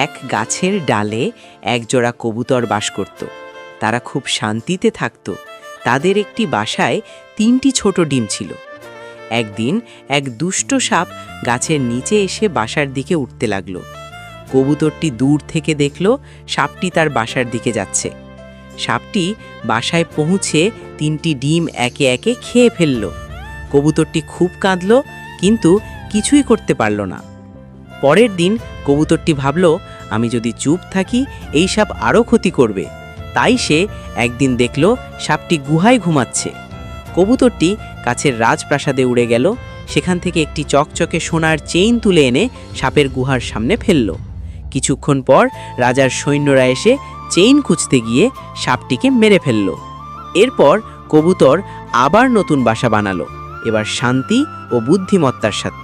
এক গাছের ডালে একজোড়া কবুতর বাস করত। তারা খুব শান্তিতে থাকত। তাদের একটি বাসায় 3টি ছোট ডিম ছিল। একদিন এক দুষ্ট সাপ গাছের নিচে এসে বাসার দিকে উঠতে লাগলো। কবুতরটি দূর থেকে দেখল সাপটি তার বাসার দিকে যাচ্ছে। সাপটি বাসায় পৌঁছে 3টি ডিম একে একে খেয়ে ফেলল। কবুতরটি খুব কাঁদল, কিন্তু কিছুই করতে পারল না। পরের দিন কবুতরটি ভাবল, আমি যদি চুপ থাকি এই সাপ আরও ক্ষতি করবে। তাই সে একদিন দেখল সাপটি গুহায় ঘুমাচ্ছে। কবুতরটি কাছের রাজপ্রাসাদে উড়ে গেল। সেখান থেকে একটি চকচকে সোনার চেইন তুলে এনে সাপের গুহার সামনে ফেলল। কিছুক্ষণ পর রাজার সৈন্যরা এসে চেইন খুঁজতে গিয়ে সাপটিকে মেরে ফেলল। এরপর কবুতর আবার নতুন বাসা বানালো, এবার শান্তি ও বুদ্ধিমত্তার সাথে।